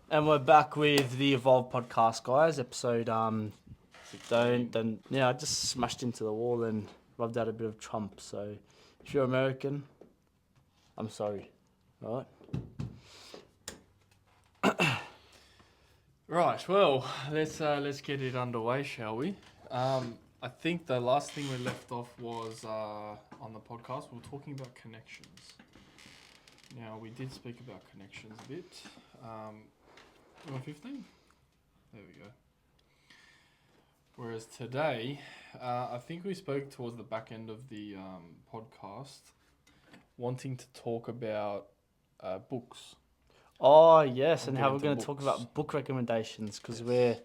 And we're back with the Evolv podcast, guys. Episode I just smashed into the wall and rubbed out a bit of Trump. So if you're American, I'm sorry. All right. Right, well, let's get it underway, shall we? I think the last thing we left off was on the podcast. We were talking about connections. Now we did speak about connections a bit. We're on 15. There we go. Whereas today, I think we spoke towards the back end of the podcast, wanting to talk about books. Oh yes, and Get how we're into going to talk books. about book recommendations because Yes. we're,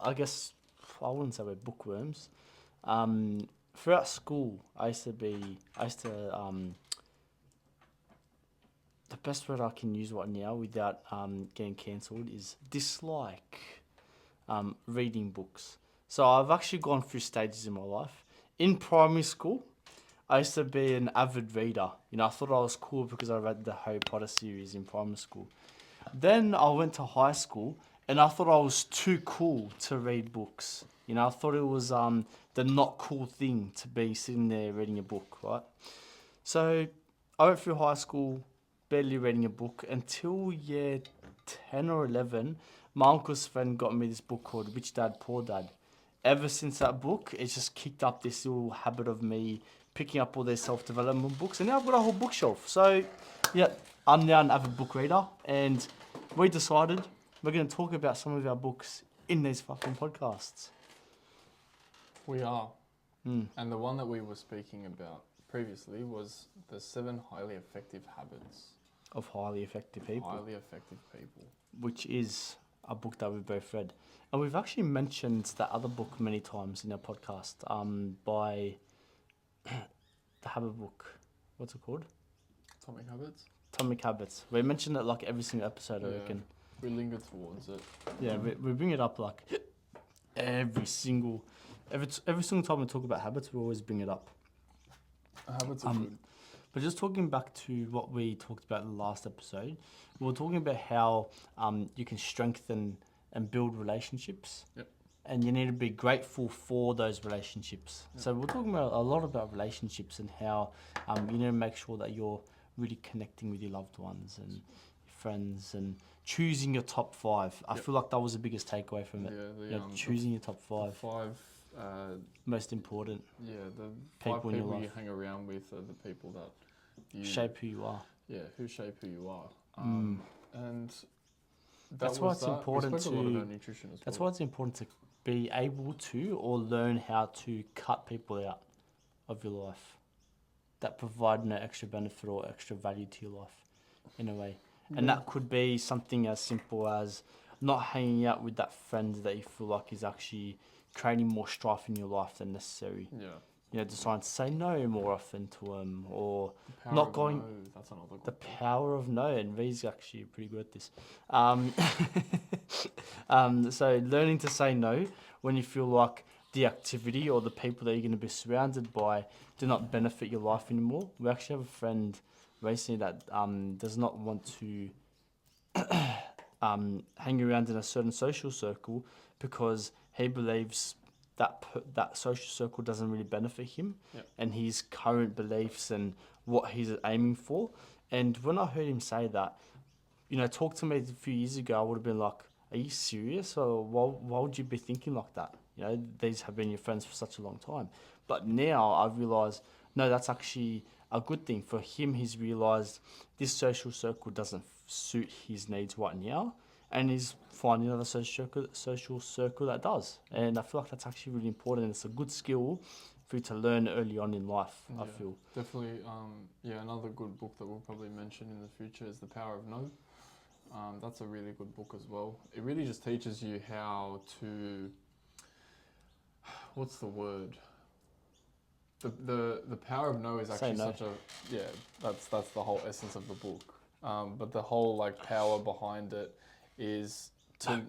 I guess I wouldn't say we're bookworms. Throughout school, the best word I can use right now without getting cancelled is dislike reading books. So I've actually gone through stages in my life. In primary school, I used to be an avid reader. I thought I was cool because I read the Harry Potter series in primary school. Then I went to high school and I thought I was too cool to read books. I thought it was the not cool thing to be sitting there reading a book, right? So I went through high school barely reading a book until year 10 or 11. My uncle's friend got me this book called Rich Dad, Poor Dad. Ever since that book, it's just kicked up this little habit of me picking up all these self-development books, and now I've got a whole bookshelf. So, yeah, I'm now an avid book reader, and we decided we're going to talk about some of our books in these fucking podcasts. We are. Mm. And the one that we were speaking about previously was the 7 highly effective habits. Of highly effective people. Highly effective people. Which is a book that we've both read. And we've actually mentioned that other book many times in our podcast by the Habit book. What's it called? Atomic Habits? Atomic Habits. We mentioned it like every single episode, I reckon. We linger towards it. Yeah, we bring it up like every single time we talk about habits, we always bring it up. Habits are good. But just talking back to what we talked about in the last episode, we were talking about how you can strengthen and build relationships. Yep. And you need to be grateful for those relationships. Yep. So we're talking about a lot about relationships and how you need to make sure that you're really connecting with your loved ones and your friends and choosing your top 5. I feel like that was the biggest takeaway from it. Choosing your top 5. The 5 most important. Yeah, the people 5 in your people you life. hang around with are the people that you Shape who you are. Yeah, who shape who you are. And that's why it's important we spoke a lot about nutrition as That's well. why it's important to be able to or learn how to cut people out of your life that provide no extra benefit or extra value to your life in a way. And that could be something as simple as not hanging out with that friend that you feel like is actually creating more strife in your life than necessary. Yeah. Deciding to say no more often to them, or The power not of going. No, that's another good The one. power of no, and V's actually pretty good at this. So learning to say no when you feel like the activity or the people that you're going to be surrounded by do not benefit your life anymore. We actually have a friend recently that does not want to hang around in a certain social circle because he believes that social circle doesn't really benefit him and his current beliefs and what he's aiming for. And when I heard him say that, talk to me a few years ago, I would have been like, are you serious? Or why would you be thinking like that? These have been your friends for such a long time. But now I realise, no, that's actually a good thing. For him, he's realised this social circle doesn't suit his needs right now. And he's finding another social circle that does. And I feel like that's actually really important. It's a good skill for you to learn early on in life, I feel. Definitely. Another good book that we'll probably mention in the future is The Power of No. That's a really good book as well. It really just teaches you how to... What's the word? The Power of No is actually such a... Yeah, that's the whole essence of the book. But the whole power behind it is to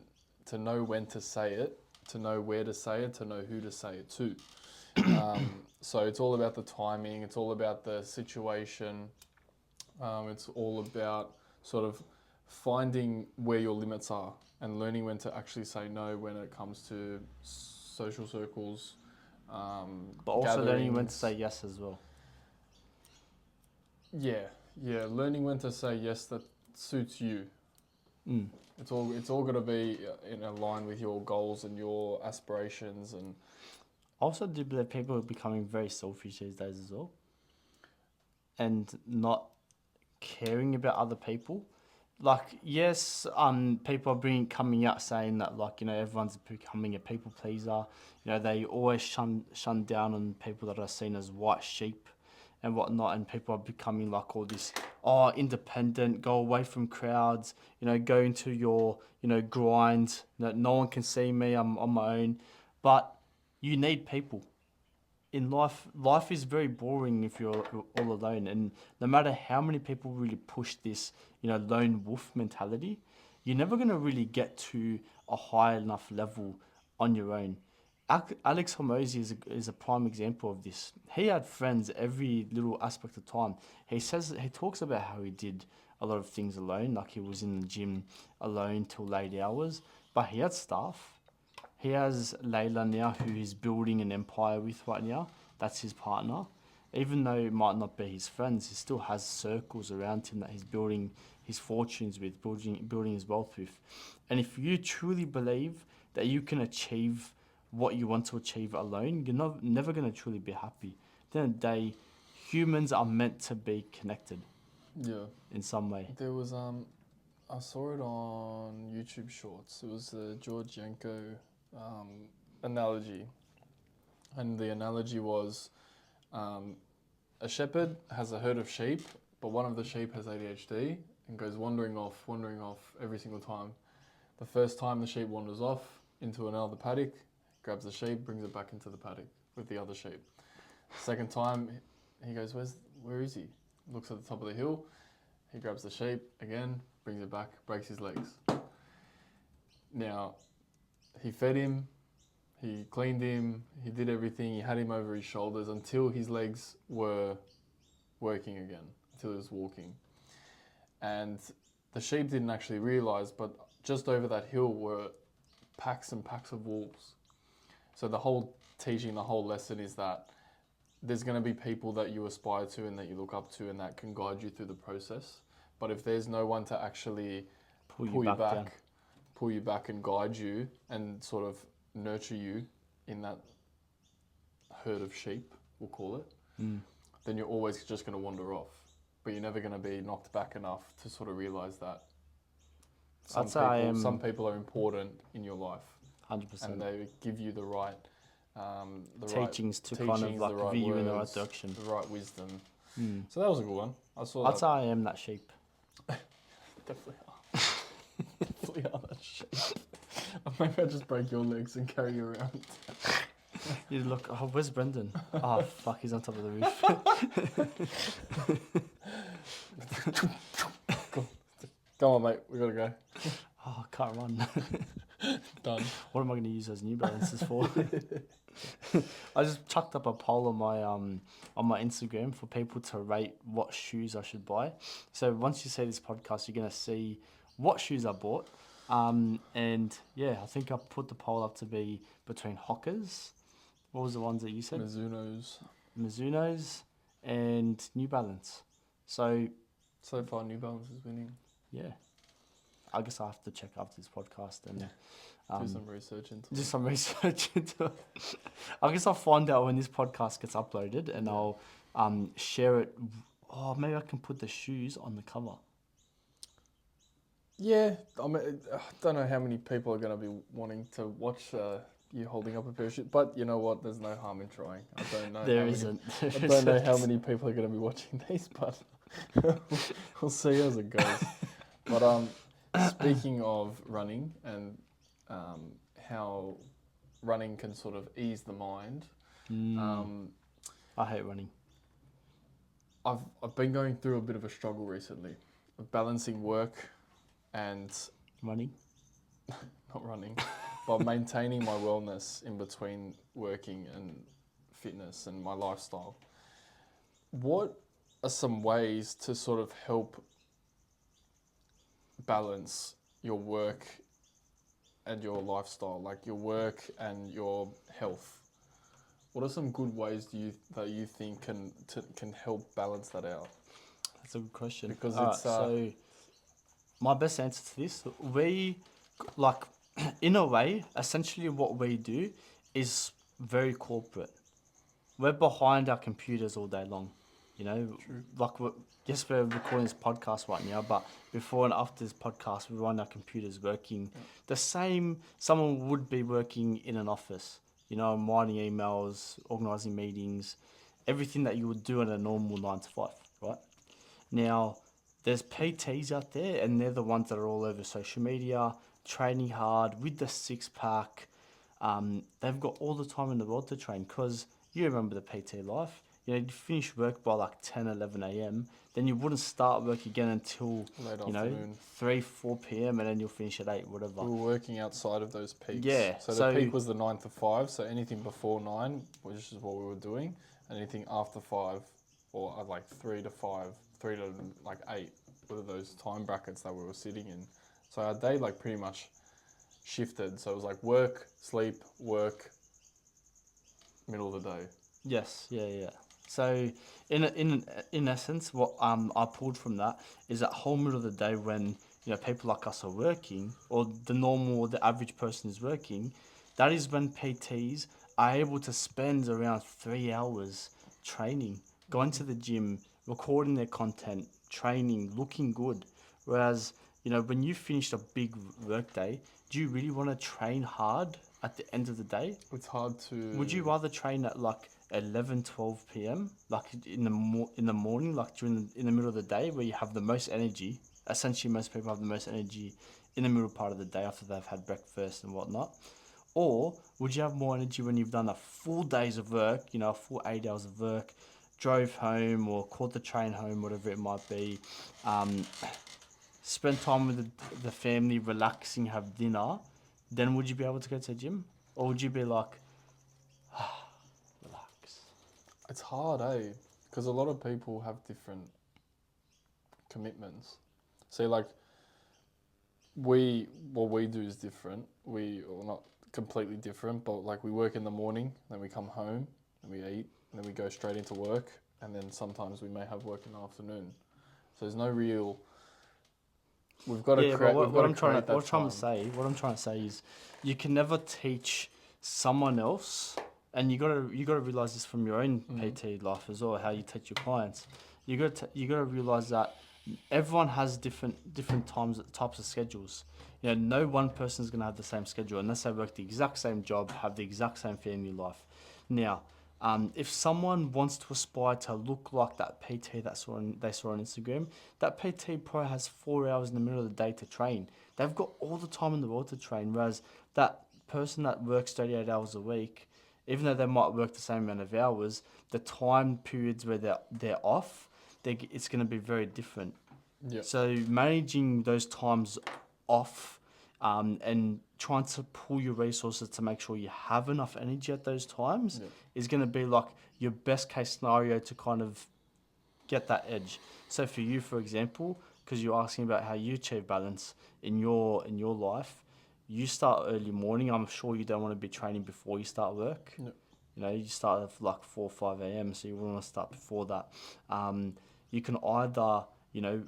know when to say it, to know where to say it, to know who to say it to. So it's all about the timing, it's all about the situation, it's all about sort of finding where your limits are and learning when to actually say no when it comes to social circles, But also learning when to gatherings. say yes as well. Yeah, learning when to say yes that suits you. Mm. It's all got to be in line with your goals and your aspirations. And I also do believe people are becoming very selfish these days as well, and not caring about other people. Like, yes, people are coming out saying that, like, everyone's becoming a people pleaser. They always shun down on people that are seen as white sheep and whatnot, and people are becoming like all this, independent, go away from crowds, go into your, grind. No one can see me, I'm on my own. But you need people. In life is very boring if you're all alone, and no matter how many people really push this, lone wolf mentality, you're never going to really get to a high enough level on your own. Alex Hormozy is a prime example of this. He had friends every little aspect of time. He talks about how he did a lot of things alone, like he was in the gym alone till late hours, but he had staff. He has Layla now, who he's building an empire with right now. That's his partner. Even though it might not be his friends, he still has circles around him that he's building his fortunes with, building his wealth with. And if you truly believe that you can achieve what you want to achieve alone, you're never going to truly be happy. At the end of the day, humans are meant to be connected in some way. There was I saw it on YouTube Shorts. It was the George Yanko analogy, and the analogy was a shepherd has a herd of sheep, but one of the sheep has ADHD and goes wandering off every single time. The first time the sheep wanders off into another paddock, grabs the sheep, brings it back into the paddock with the other sheep. The second time he goes, where is he? Looks at the top of the hill, he grabs the sheep again, brings it back, breaks his legs. Now, he fed him, he cleaned him, he did everything, he had him over his shoulders until his legs were working again, until he was walking. And the sheep didn't actually realise, but just over that hill were packs and packs of wolves. So the whole teaching, the whole lesson is that there's going to be people that you aspire to and that you look up to and that can guide you through the process. But if there's no one to actually pull you back and guide you and sort of nurture you in that herd of sheep, we'll call it, then you're always just going to wander off. But you're never going to be knocked back enough to sort of realise that some people are important in your life. 100%. And they give you the right teachings to kind of like right view you in the right words, direction. the right wisdom. So that was a good one. I'd say I am that sheep. Definitely are. Definitely are that sheep. Maybe I'll just break your legs and carry you around. You look, where's Brendon? Oh, fuck, he's on top of the roof. Go on, mate. We gotta go. Oh, I can't run. Done. What am I going to use those New Balances for? I just chucked up a poll on my Instagram for people to rate what shoes I should buy. So once you see this podcast, you're going to see what shoes I bought. And yeah, I think I put the poll up to be between Hockers. What was the ones that you said? Mizuno's and New Balance. So far, New Balance is winning. Yeah. I guess I have to check after this podcast and do some research into it. I guess I'll find out when this podcast gets uploaded and I'll share it. Oh, maybe I can put the shoes on the cover. Yeah, I mean, I don't know how many people are going to be wanting to watch you holding up a pair of shoes, but you know what? There's no harm in trying. I don't know. I don't know how many people are going to be watching these, but we'll see as it goes. But speaking of running and how running can sort of ease the mind, I hate running. I've been going through a bit of a struggle recently of balancing work and running. Not running, but maintaining my wellness in between working and fitness and my lifestyle. What are some ways to sort of help balance your work and your lifestyle, like your work and your health? What are some good ways that you think can help balance that out? That's a good question. Because All it's right, so my best answer to this, like, in a way, essentially what we do is very corporate. We're behind our computers all day long, you know. True. Like, yes, we're recording this podcast right now, but before and after this podcast, we run our computers working the same someone would be working in an office, you know, writing emails, organizing meetings, everything that you would do in a normal 9 to 5, right? Now, there's PTs out there, and they're the ones that are all over social media, training hard with the six pack. They've got all the time in the world to train, because you remember the PT life. You know, you finish work by like 10, 11 a.m., then you wouldn't start work again until, late you know, afternoon. 3, 4 p.m., and then you'll finish at 8, whatever. We were working outside of those peaks. Yeah, So so- the peak was the 9 to 5. So anything before 9, which is what we were doing, and anything after 5, or like 3 to 5, 3 to like 8, were those time brackets that we were sitting in. So our day like pretty much shifted. So it was like work, sleep, work, middle of the day. Yes, yeah. So, in essence, what I pulled from that is that whole middle of the day when, you know, people like us are working, or the average person is working. That is when PTs are able to spend around 3 hours training, going to the gym, recording their content, training, looking good. Whereas, you know, when you finished a big work day, do you really want to train hard at the end of the day? It's hard to. Would you rather train at like 11, 12 p.m., like in the morning, like in the middle of the day, where you have the most energy? Essentially, most people have the most energy in the middle part of the day after they've had breakfast and whatnot. Or would you have more energy when you've done a full days of work, you know, a full 8 hours of work, drove home or caught the train home, whatever it might be, spend time with the family, relaxing, have dinner, then would you be able to go to the gym? Or would you be like, relax? It's hard, eh? Because a lot of people have different commitments. See, like, what we do is different. Well, not completely different, but like we work in the morning, then we come home, and we eat, and then we go straight into work, and then sometimes we may have work in the afternoon. So there's no real. We've got to create. What I'm trying to say is, you can never teach someone else, and you gotta realize this from your own PT life as well. How you teach your clients, you gotta realize that everyone has different types of schedules. You know, no one person is gonna have the same schedule unless they work the exact same job, have the exact same family life. Now, if someone wants to aspire to look like that PT they saw on Instagram, that PT probably has 4 hours in the middle of the day to train. They've got all the time in the world to train, whereas that person that works 38 hours a week, even though they might work the same amount of hours, the time periods where they're off, it's going to be very different. Yep. So managing those times off, and trying to pull your resources to make sure you have enough energy at those times is going to be like your best case scenario to kind of get that edge. So for you, for example, because you're asking about how you achieve balance in your life, you start early morning. I'm sure you don't want to be training before you start work. Yep. You know, you start at like 4 or 5 a.m., so you want to start before that. You can either, you know,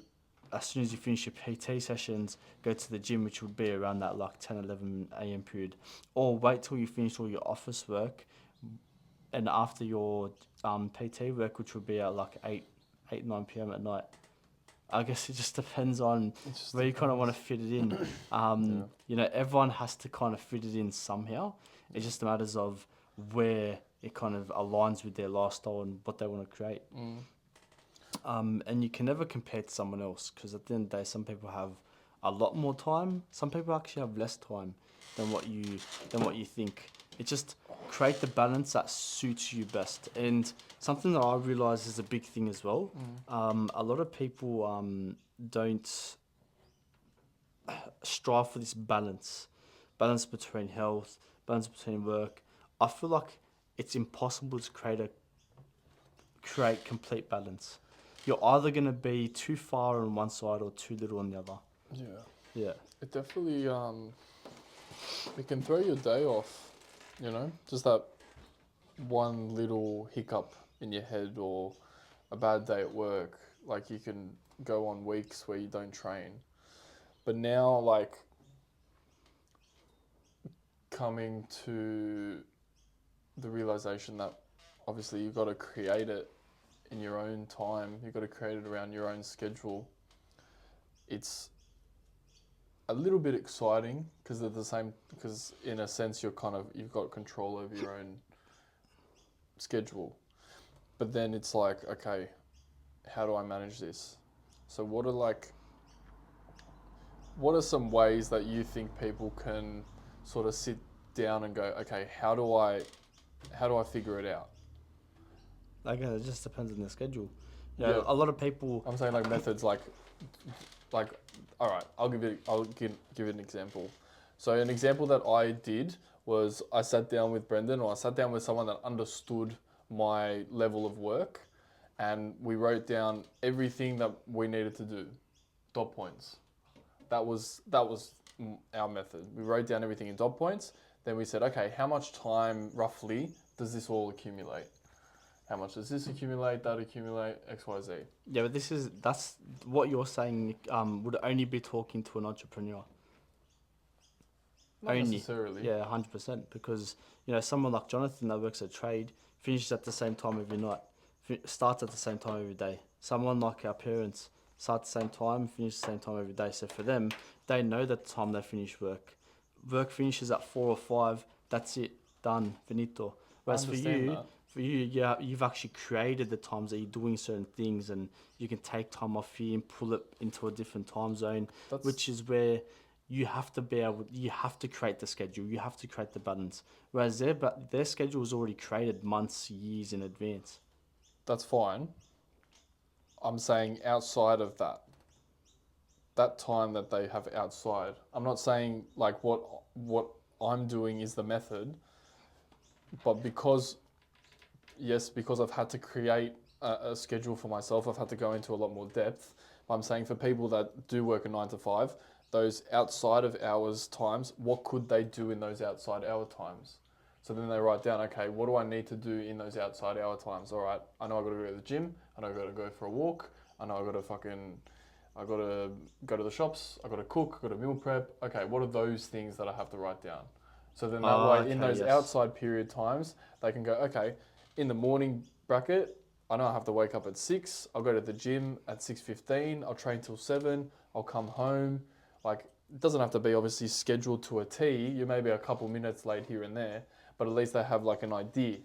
as soon as you finish your PT sessions, go to the gym, which would be around that like 10, 11 a.m. period, or wait till you finish all your office work, and after your PT work, which would be at like 8, 9 p.m. at night. I guess it just depends on where you kind of want to fit it in. You know, everyone has to kind of fit it in somehow. It's just matters of where it kind of aligns with their lifestyle and what they want to create. And you can never compare to someone else, because at the end of the day, some people have a lot more time. Some people actually have less time than what you think. It just create the balance that suits you best. And something that I realize is a big thing as well. A lot of people don't strive for this balance between health, balance between work. I feel like it's impossible to create complete balance. You're either going to be too far on one side or too little on the other. Yeah. Yeah. It definitely it can throw your day off, just that one little hiccup in your head or a bad day at work. Like you can go on weeks where you don't train. But now like coming to the realization that obviously you've got to create it in your own time, you've got to create it around your own schedule. It's a little bit exciting because in a sense you've got control over your own schedule. But then it's like, okay, how do I manage this? So what are some ways that you think people can sort of sit down and go, okay, how do I figure it out? Again, it just depends on their schedule. Yeah. A lot of people. I'm saying like methods like all right, I'll give it an example. So an example that I did was I sat down with Brendon, or I sat down with someone that understood my level of work, and we wrote down everything that we needed to do, dot points. That was our method. We wrote down everything in dot points. Then we said, okay, how much time roughly does this all accumulate? How much does this accumulate, that accumulate, X, Y, Z? Yeah, but that's what you're saying. Would only be talking to an entrepreneur. Not necessarily. Yeah, 100%. Because someone like Jonathan that works at trade finishes at the same time every night, starts at the same time every day. Someone like our parents start at the same time, finish at the same time every day. So for them, they know that the time they finish work. Work finishes at 4 or 5. That's it, done, finito. Whereas for you, yeah, you've actually created the times that you're doing certain things, and you can take time off here and pull it into a different time zone, which is where you have to create the schedule, you have to create the balance. Whereas their schedule is already created months, years in advance. That's fine. I'm saying outside of that time that they have outside. I'm not saying like what I'm doing is the method, but because I've had to create a schedule for myself, I've had to go into a lot more depth. I'm saying for people that do work a 9 to 5, those outside of hours times, what could they do in those outside hour times? So then they write down, okay, what do I need to do in those outside hour times? All right, I know I've got to go to the gym. I know I've got to go for a walk. I know I've got to go to the shops. I've got to cook. I've got to meal prep. Okay, what are those things that I have to write down? So then that way, in those outside period times, they can go, okay, in the morning bracket, I know I have to wake up at 6. I'll go to the gym at 6:15. I'll train till 7. I'll come home. Like, it doesn't have to be obviously scheduled to a T. You may be a couple minutes late here and there, but at least they have like an idea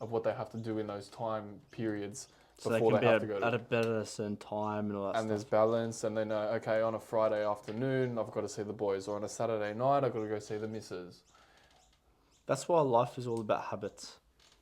of what they have to do in those time periods before they have to go at a better certain time and all that stuff. And there's balance, and they know, okay, on a Friday afternoon, I've got to see the boys, or on a Saturday night, I've got to go see the missus. That's why life is all about habits.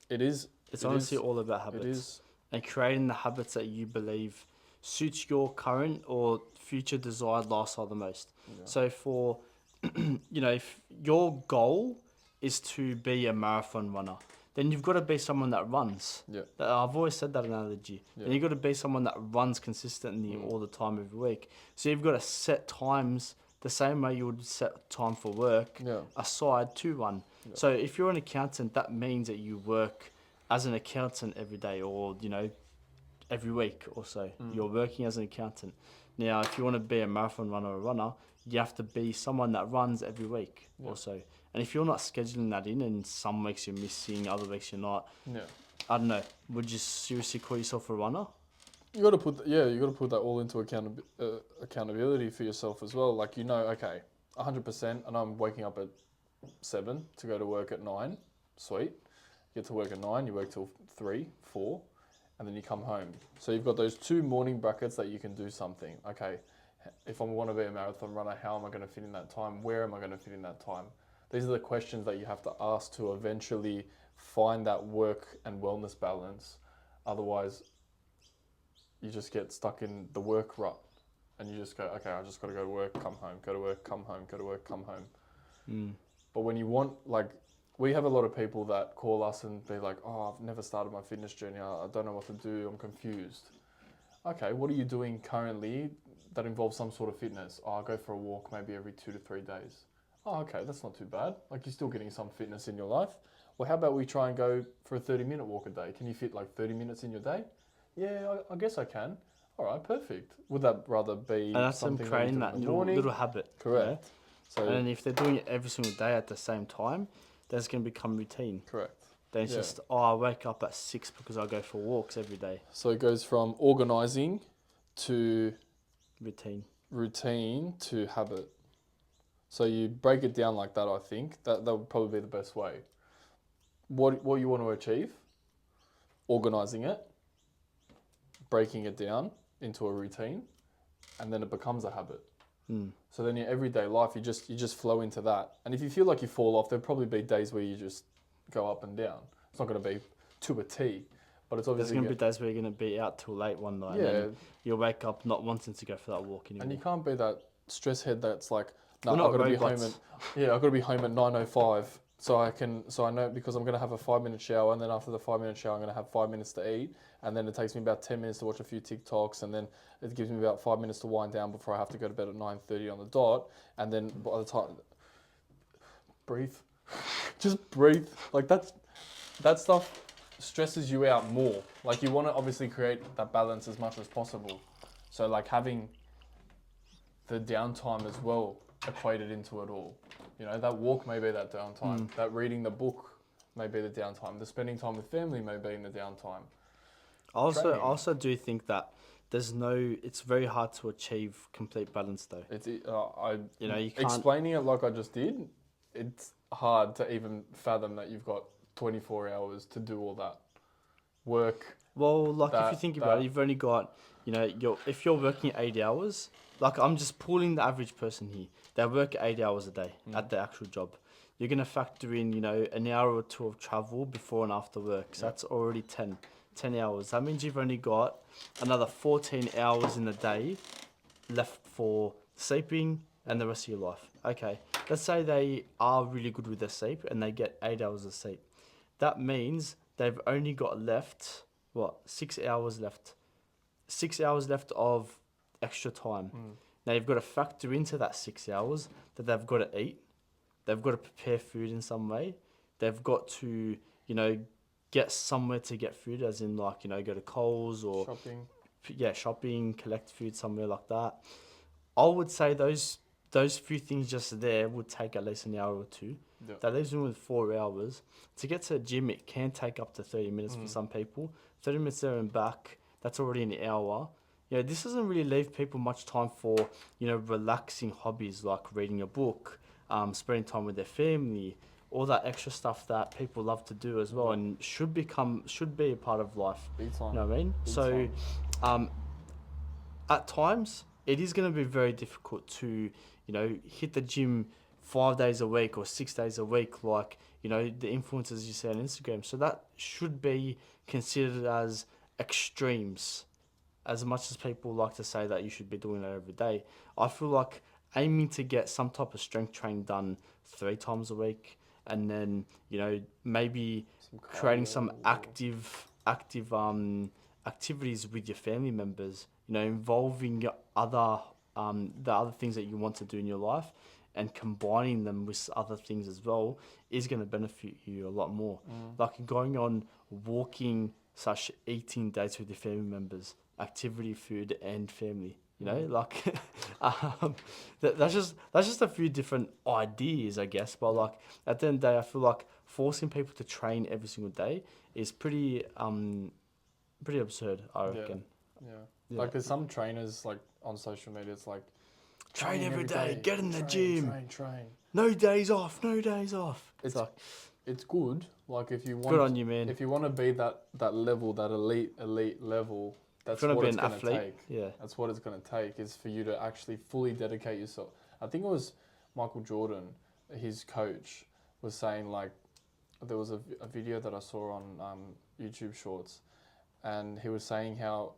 It is. It's honestly all about habits. It is. And creating the habits that you believe suits your current or future desired lifestyle the most. Yeah. So for, if your goal is to be a marathon runner, then you've got to be someone that runs. Yeah. I've always said that analogy. Yeah. Then you've got to be someone that runs consistently all the time every week. So you've got to set times the same way you would set time for work aside to run. Yeah. So if you're an accountant, that means that you work as an accountant every day or, every week or so. You're working as an accountant. Now, if you want to be a marathon runner or a runner, you have to be someone that runs every week or so. And if you're not scheduling that in and some weeks you're missing, other weeks you're not, I don't know, would you seriously call yourself a runner? You got to put that all into accountability for yourself as well. Like, okay, 100%, and I'm waking up at 7 to go to work at 9. Sweet. You get to work at 9, you work till 3, 4, and then you come home. So you've got those 2 morning brackets that you can do something. Okay, if I want to be a marathon runner, how am I going to fit in that time? Where am I going to fit in that time? These are the questions that you have to ask to eventually find that work and wellness balance. Otherwise, you just get stuck in the work rut and you just go, okay, I just got to go to work, come home, go to work, come home, go to work, come home. But when you want, like, we have a lot of people that call us and be like, oh, I've never started my fitness journey. I don't know what to do. I'm confused. Okay, what are you doing currently that involve some sort of fitness. Oh, I'll go for a walk maybe every 2 to 3 days. Oh, okay, that's not too bad. Like you're still getting some fitness in your life. Well, how about we try and go for a 30-minute walk a day? Can you fit like 30 minutes in your day? Yeah, I guess I can. All right, perfect. Would that rather be And that's them something that you creating do that in the little, morning? little habit. Correct. So And then if they're doing it every single day at the same time, that's going to become routine. correct. Then it's just, I wake up at 6 because I go for walks every day. So it goes from organising to Routine. to habit. So you break it down like that. I think that would probably be the best way. What you want to achieve? Organising it, breaking it down into a routine, and then it becomes a habit. So then your everyday life, you just flow into that. And if you feel like you fall off, there'll probably be days where you just go up and down. It's not going to be to a T, but it's obviously There's going to be days where you're going to be out till late one night. Yeah. And then you'll wake up not wanting to go for that walk anymore. And you can't be that stress head that's like, We're no, I've not got to be home robots. I've got to be home at 9:05. So I know because I'm going to have a 5-minute shower, and then after the 5-minute shower, I'm going to have 5 minutes to eat, and then it takes me about 10 minutes to watch a few TikToks, and then it gives me about 5 minutes to wind down before I have to go to bed at 9:30 on the dot, and then by the time, breathe, just breathe. Like that stuff stresses you out more. Like you want to obviously create that balance as much as possible. So like having the downtime as well equated into it all. You know, that walk may be that downtime. That reading the book may be the downtime. The spending time with family may be in the downtime. I Training. also do think that it's very hard to achieve complete balance though. You can't. Explaining it like I just did, it's hard to even fathom that you've got 24 hours to do all that work. Well, like if you think about it, you've only got, if you're working 8 hours, like I'm just pulling the average person here. They work 8 hours a day at the actual job. You're going to factor in, an hour or two of travel before and after work. So that's already 10 hours. That means you've only got another 14 hours in the day left for sleeping and the rest of your life. Okay, let's say they are really good with their sleep and they get 8 hours of sleep. That means they've only got left, 6 hours left. 6 hours left of extra time. Now you've got to factor into that 6 hours that they've got to eat. They've got to prepare food in some way. They've got to, get somewhere to get food, as in go to Coles or shopping, collect food somewhere like that. I would say those few things just there would take at least an hour or two. Yeah. That leaves them with 4 hours. To get to the gym, it can take up to 30 minutes for some people. 30 minutes there and back, that's already an hour. This doesn't really leave people much time for, relaxing hobbies like reading a book, spending time with their family, all that extra stuff that people love to do as well and should be a part of life. Big time. You know what I mean? Big time. At times, it is going to be very difficult to, hit the gym 5 days a week or 6 days a week, like, the influencers you see on Instagram. So that should be considered as extremes, as much as people like to say that you should be doing that every day. I feel like aiming to get some type of strength training done 3 times a week, and then, maybe creating some active activities with your family members, involving the other things that you want to do in your life and combining them with other things as well is going to benefit you a lot more. Like going on walking / eating dates with your family members, activity, food and family. That's just a few different ideas, I guess. But like at the end of the day, I feel like forcing people to train every single day is pretty absurd, I reckon. Yeah. Like there's some trainers like on social media, it's like train every day, get in the gym. Train. No days off. It's good. Like if you want good on you, man. If you want to be that level, that elite level, that's what it's going to take. Yeah. That's what it's going to take, is for you to actually fully dedicate yourself. I think it was Michael Jordan, his coach, was saying like, there was a video that I saw on YouTube Shorts, and he was saying how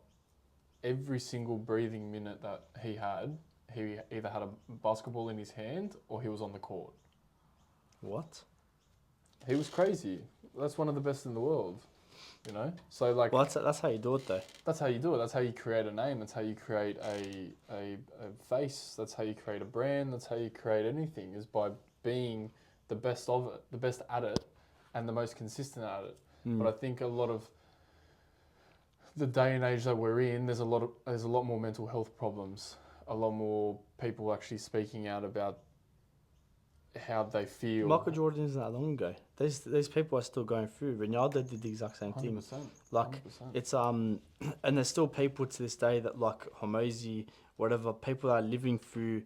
every single breathing minute that he either had a basketball in his hand or he was on the court. What? He was crazy. That's one of the best in the world. you know. So like, Well, that's how you do it though. that's how you do it. That's how you create a name. That's how you create a face. That's how you create a brand. That's how you create anything, is by being the best of it, the best at it, and the most consistent at it. But I think a lot of the day and age that we're in, there's a lot more mental health problems. A lot more people actually speaking out about how they feel. Michael Jordan isn't that long ago. These people are still going through. Ronaldo did the exact same thing. 100%. Like 100%. it's and there's still people to this day that like Hormozy, whatever, people that are living through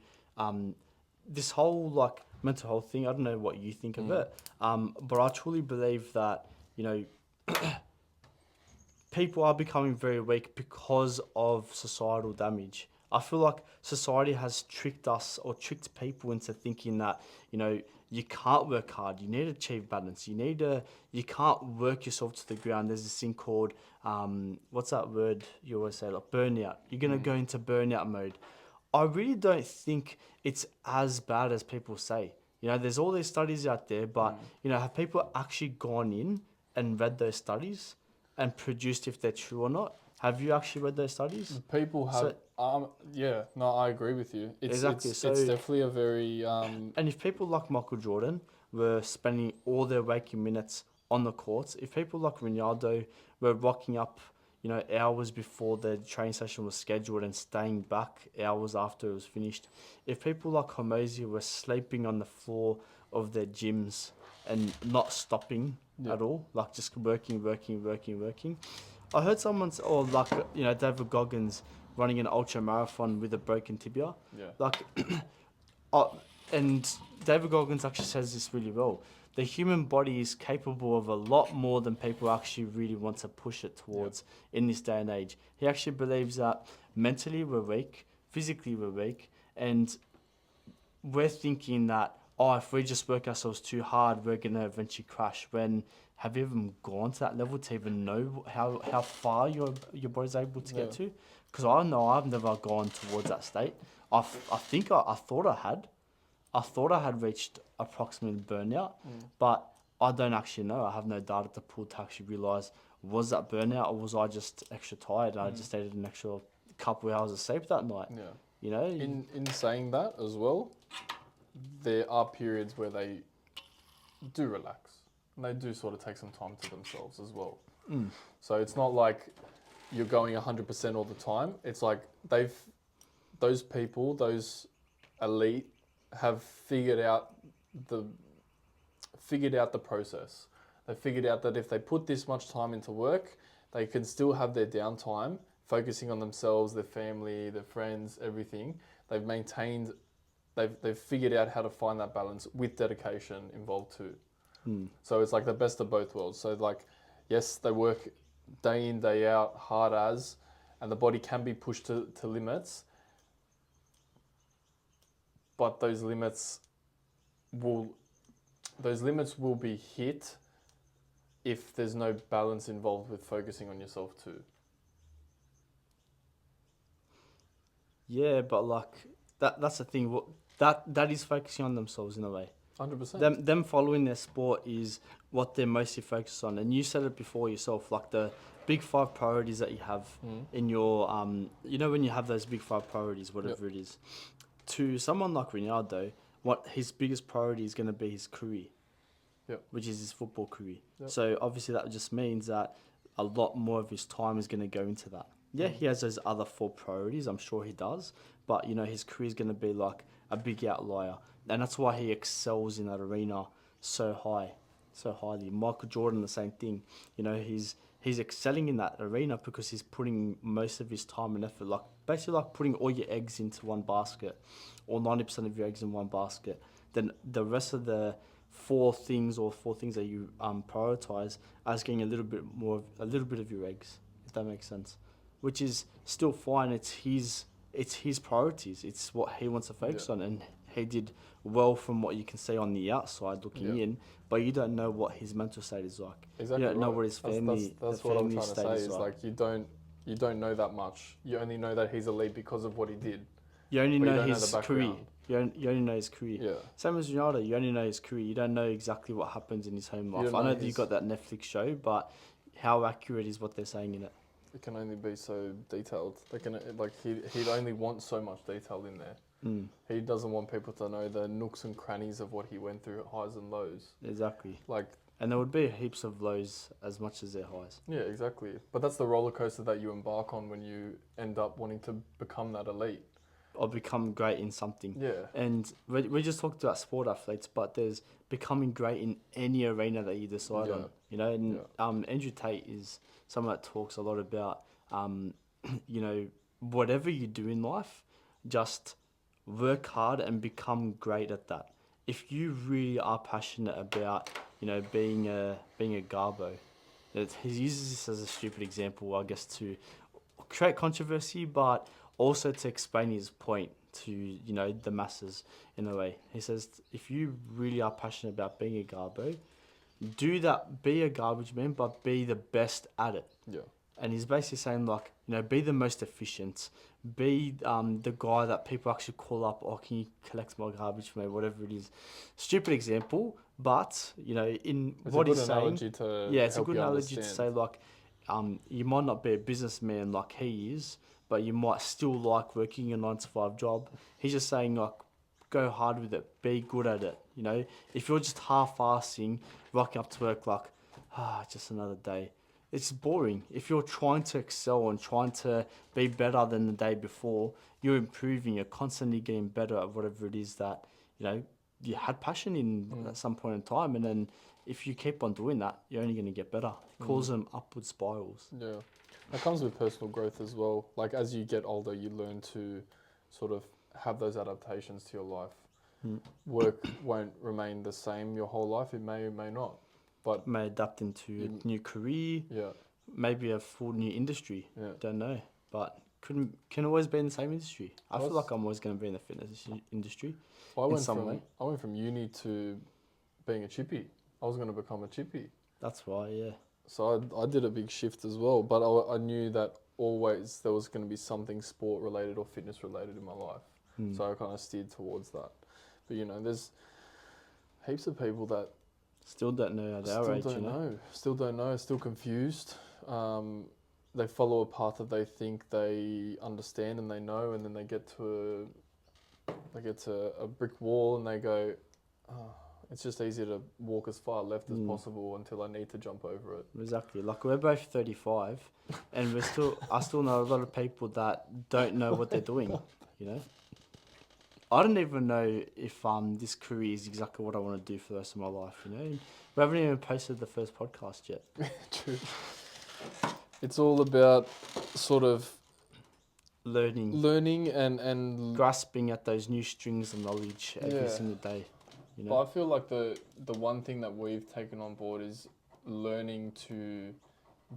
this whole like mental health thing. I don't know what you think of it. But I truly believe that, you know, people are becoming very weak because of societal damage. I feel like society has tricked us or tricked people into thinking that, you know, you can't work hard. You need to achieve balance. You can't work yourself to the ground. There's this thing called, what's that word you always say? Like burnout. You're going to go into burnout mode. I really don't think it's as bad as people say. You know, there's all these studies out there, but, you know, have people actually gone in and read those studies and produced if they're true or not? Have you actually read those studies? People have, I agree with you. Exactly. It's definitely a very... And if people like Michael Jordan were spending all their waking minutes on the courts, if people like Ronaldo were rocking up, you know, hours before the training session was scheduled and staying back hours after it was finished, if people like Hormozy were sleeping on the floor of their gyms and not stopping at all, like just working. I heard someone's, or like, you know, David Goggins running an ultra marathon with a broken tibia. Yeah. Like, and David Goggins actually says this really well. The human body is capable of a lot more than people actually really want to push it towards in this day and age. He actually believes that mentally we're weak, physically we're weak, and we're thinking that, oh, if we just work ourselves too hard, we're going to eventually crash. When have you even gone to that level to even know how far your body's able to get to? Because I know I've never gone towards that state. I thought I had. I thought I had reached approximately burnout, but I don't actually know. I have no data to pull to actually realise, was that burnout or was I just extra tired and I just needed an extra couple of hours of sleep that night? Yeah. You know? In saying that as well, there are periods where they do relax and they do sort of take some time to themselves as well. So it's not like you're going 100% all the time. It's like those people, those elite, have figured out the process. They figured out that if they put this much time into work, they can still have their downtime, focusing on themselves, their family, their friends, everything. They've figured out how to find that balance with dedication involved too. So it's like the best of both worlds. So like, yes, they work day in, day out, hard as, and the body can be pushed to limits, but those limits will be hit if there's no balance involved with focusing on yourself too. Yeah, but like that's the thing. That is focusing on themselves in a way. 100%. Them following their sport is what they're mostly focused on. And you said it before yourself, like the big 5 priorities that you have in your you know, when you have those big 5 priorities, whatever it is. To someone like Ronaldo, what his biggest priority is going to be his career, which is his football career. So obviously that just means that a lot more of his time is going to go into that. Yeah, he has those other 4 priorities, I'm sure he does, but, you know, his career is going to be like a big outlier. And that's why he excels in that arena so highly. Michael Jordan, the same thing. You know, he's excelling in that arena because he's putting most of his time and effort, like basically like putting all your eggs into one basket, or 90% of your eggs in one basket. Then the rest of the 4 things that you prioritize as getting a little bit of your eggs, if that makes sense. Which is still fine. It's his priorities. It's what he wants to focus on, and he did well from what you can see on the outside looking in, but you don't know what his mental state is like. Exactly. You don't know what his family. That's what I'm trying to say. Is like you don't know that much. You only know that he's elite because of what he did. You only know his career. You only know his career. Yeah. Same as Ronaldo. You only know his career. You don't know exactly what happens in his home life. I know that you got that Netflix show, but how accurate is what they're saying in it. It can only be so detailed. They can he'd only want so much detail in there. Mm, He doesn't want people to know the nooks and crannies of what he went through at highs and lows. exactly. Like, And there would be heaps of lows as much as their highs. yeah, exactly. But that's the roller coaster that you embark on when you end up wanting to become that elite. Or become great in something. Yeah. And we just talked about sport athletes, but there's becoming great in any arena that you decide on. You know, and Andrew Tate is someone that talks a lot about, you know, whatever you do in life, just work hard and become great at that. If you really are passionate about, you know, being a garbo, he uses this as a stupid example, I guess, to create controversy, but also to explain his point to, you know, the masses in a way. He says, if you really are passionate about being a garbo, do that, be a garbage man, but be the best at it. Yeah. And he's basically saying, like, you know, be the most efficient, be the guy that people actually call up, oh, can you collect my garbage for me, whatever it is. Stupid example, but, you know, in It's what a good he's saying, it's a good analogy to say, like, you might not be a businessman like he is, but you might still like working a 9-to-5 job. He's just saying, like, go hard with it, be good at it. You know, if you're just half-assing, rocking up to work like, just another day, it's boring. If you're trying to excel and trying to be better than the day before, you're improving, you're constantly getting better at whatever it is that, you know, you had passion in at some point in time. And then if you keep on doing that, you're only going to get better. It calls them upward spirals. Yeah. That comes with personal growth as well. Like, as you get older, you learn to sort of have those adaptations to your life. Work won't remain the same your whole life. It may or may not. But may adapt into a new career, maybe a full new industry. Don't know, but can always be in the same industry. I feel like I'm always going to be in the fitness industry. I went from uni to being a chippy. I was going to become a chippy. That's why, yeah. So I did a big shift as well, but I knew that always there was going to be something sport related or fitness related in my life. So I kind of steered towards that. But, you know, there's heaps of people that still don't know at our age, Still don't know, still confused. They follow a path that they think they understand and they know, and then they get to a brick wall and they go, it's just easier to walk as far left as possible until I need to jump over it. Exactly. Like, we're both 35 and I still know a lot of people that don't know what they're doing, you know? I don't even know if this career is exactly what I want to do for the rest of my life, you know? We haven't even posted the first podcast yet. True. It's all about sort of learning and grasping at those new strings of knowledge every single day. You know? But I feel like the one thing that we've taken on board is learning to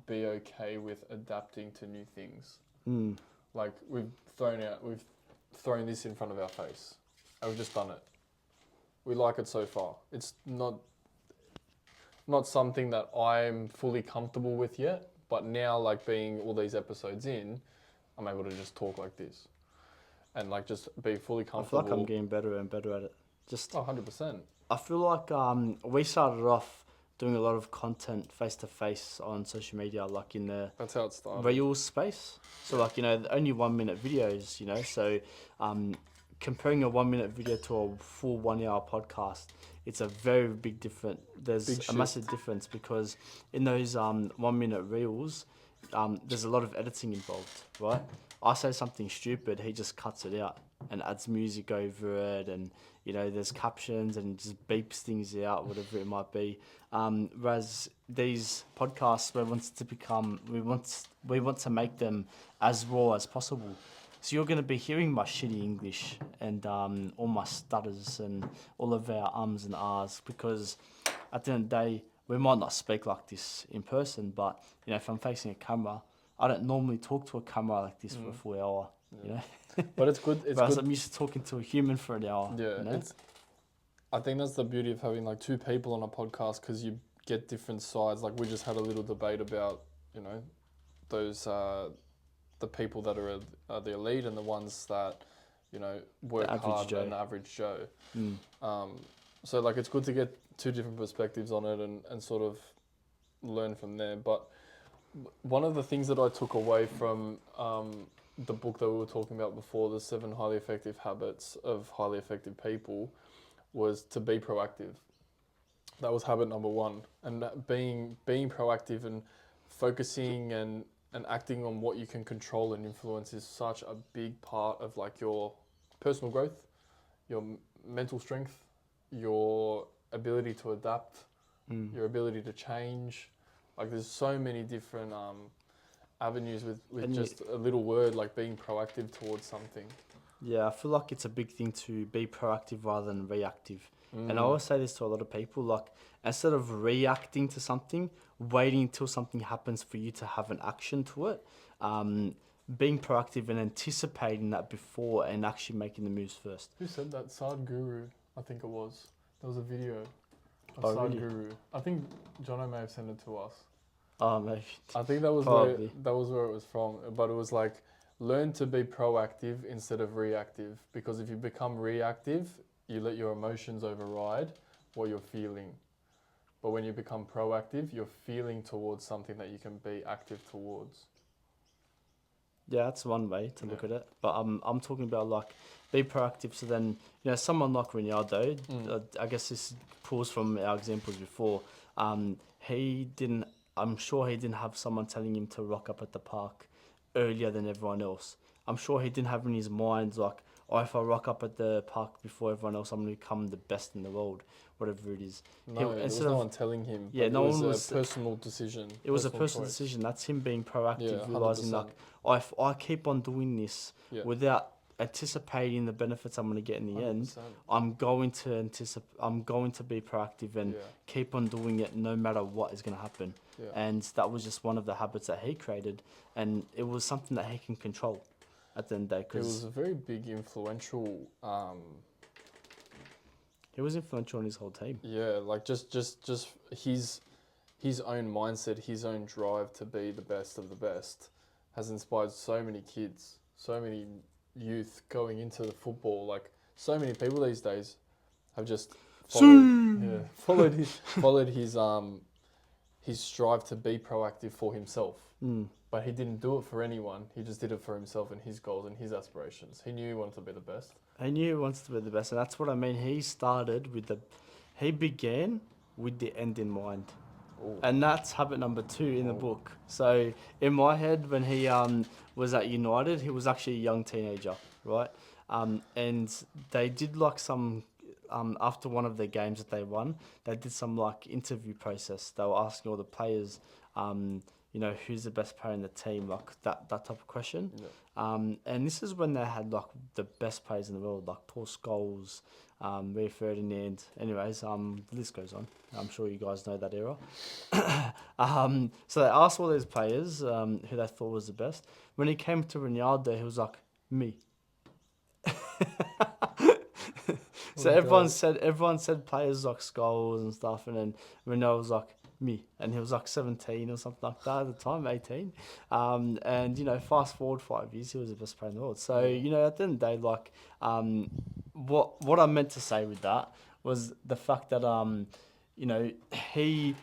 be okay with adapting to new things. Like, we've thrown this in front of our face and we've just done it. We like it so far. It's not something that I'm fully comfortable with yet, but now, like, being all these episodes in, I'm able to just talk like this and, like, just be fully comfortable. I feel like I'm getting better and better at it. Just 100%. I feel like we started off doing a lot of content face to face on social media, like in the that's how it started. Real space. So, like, you know, only 1 minute videos, you know. So comparing a 1 minute video to a full 1 hour podcast, it's a very big difference. There's a massive difference because in those 1 minute reels, there's a lot of editing involved, right? I say something stupid, he just cuts it out and adds music over it, and, you know, there's captions and just beeps things out, whatever it might be. Whereas these podcasts, we want to make them as raw as possible. So you're going to be hearing my shitty English and all my stutters and all of our ums and ahs, because at the end of the day, we might not speak like this in person, but, you know, if I'm facing a camera, I don't normally talk to a camera like this for a full hour, you know. But it's good. Whereas I'm used to talking to a human for an hour. Yeah, you know? I think that's the beauty of having, like, two people on a podcast, because you get different sides. Like, we just had a little debate about, you know, those the people that are the elite and the ones that, you know, work hard and the average Joe. So, like, it's good to get two different perspectives on it and sort of learn from there. But one of the things that I took away from the book that we were talking about before, the 7 highly effective habits of highly effective people, was to be proactive. That was habit number 1, and that being proactive and focusing and acting on what you can control and influence is such a big part of like your personal growth, your mental strength, your ability to adapt, your ability to change. Like there's so many different avenues with And just a little word like being proactive towards something. Yeah, I feel like it's a big thing to be proactive rather than reactive. And I always say this to a lot of people, like instead of reacting to something, waiting until something happens for you to have an action to it, being proactive and anticipating that before and actually making the moves first. Who said that? Sadhguru, I think it was. There was a video of Oh, really? Sadhguru. I think Jono may have sent it to us. Oh, maybe. I think that was Probably. where it was from. But it was like, learn to be proactive instead of reactive. Because if you become reactive, you let your emotions override what you're feeling. But when you become proactive, you're feeling towards something that you can be active towards. Yeah, that's one way to look at it. But I'm talking about like be proactive. So then, someone like Ronaldo, I guess this pulls from our examples before. I'm sure he didn't have someone telling him to rock up at the park earlier than everyone else. I'm sure he didn't have in his mind like, oh, if I rock up at the park before everyone else, I'm going to become the best in the world, whatever it is. No, there was no one telling him. Yeah, no one was. It was a personal decision. It was a personal decision. That's him being proactive, Yeah, realizing 100%. like, oh, if I keep on doing this Yeah. without anticipating the benefits I'm going to get in the end, 100%. I'm going to be proactive and keep on doing it no matter what is going to happen. Yeah. And that was just one of the habits that he created, and it was something that he can control at the end of the day. It Because was a very big influential. he was influential on his whole team. Yeah, like just his own mindset, his own drive to be the best of the best, has inspired so many kids, so many youth going into the football. Like so many people these days have just followed his strive to be proactive for himself. But he didn't do it for anyone. He just did it for himself and his goals and his aspirations. He knew he wanted to be the best. He knew he wants to be the best, and that's what I mean. He began with the end in mind. Ooh. And that's habit number 2 in the book. So in my head, when he was at United, he was actually a young teenager, right? And they did like some, after one of the games that they won, they did some like interview process. They were asking all the players, who's the best player in the team, like that type of question. Yeah. And this is when they had like the best players in the world, like Paul Scholes, Rio Ferdinand. Anyways, the list goes on. I'm sure you guys know that era. So they asked all these players who they thought was the best. When it came to Ronaldo, he was like, me. So everyone said players like Scholes and stuff, and then Ronaldo was like, me, and he was like 17 or something like that at the time, 18. And fast forward 5 years, he was the best player in the world. So at the end of the day, like, what I meant to say with that was the fact that he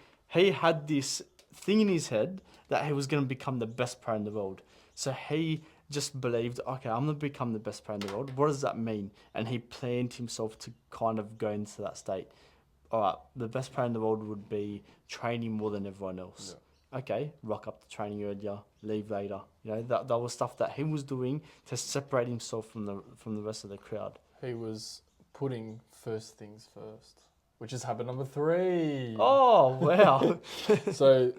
had this thing in his head that he was going to become the best player in the world. So he just believed, okay, I'm going to become the best player in the world. What does that mean? And he planned himself to kind of go into that state. All right, the best player in the world would be training more than everyone else. Yeah. Okay, rock up to training earlier, leave later. That was stuff that he was doing to separate himself from the rest of the crowd. He was putting first things first, which is habit number 3. Oh, wow. So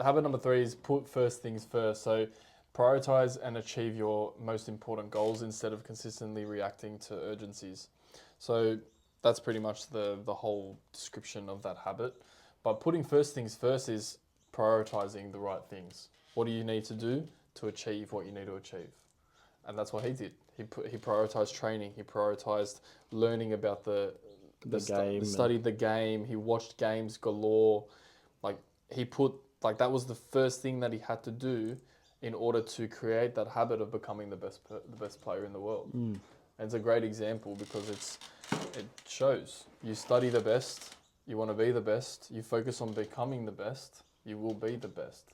habit number 3 is put first things first. So prioritize and achieve your most important goals instead of consistently reacting to urgencies. So that's pretty much the whole description of that habit. But putting first things first is prioritizing the right things. What do you need to do to achieve what you need to achieve? And that's what he did. He prioritized training. He prioritized learning about the game. Studied the game. He watched games galore. That was the first thing that he had to do in order to create that habit of becoming the best player in the world. And it's a great example because it shows you study the best, you want to be the best, you focus on becoming the best, you will be the best.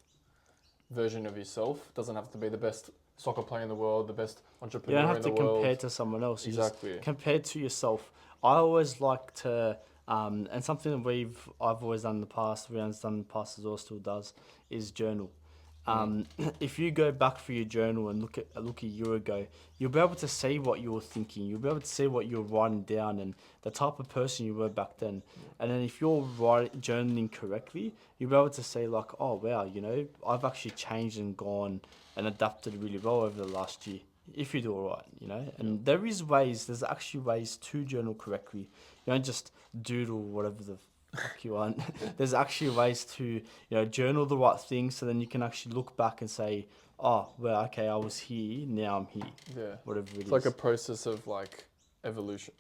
version of yourself. It doesn't have to be the best soccer player in the world, the best You entrepreneur don't have in to the world. compare to someone else. You Exactly. just compare to yourself. I always like to, and something that I've always done in the past, Rianon's done in the past as well, still does, is journal. If you go back for your journal and look a year ago, you'll be able to see what you were thinking. You'll be able to see what you were writing down and the type of person you were back then. And then if you're journaling correctly, you'll be able to say like, oh wow, I've actually changed and gone and adapted really well over the last year. If you do all right, and there's actually ways to journal correctly. You don't just doodle whatever the fuck you want. There's actually ways to, journal the right things so then you can actually look back and say, oh, well, okay, I was here, now I'm here. Yeah. Whatever it is. It's like a process of like evolution.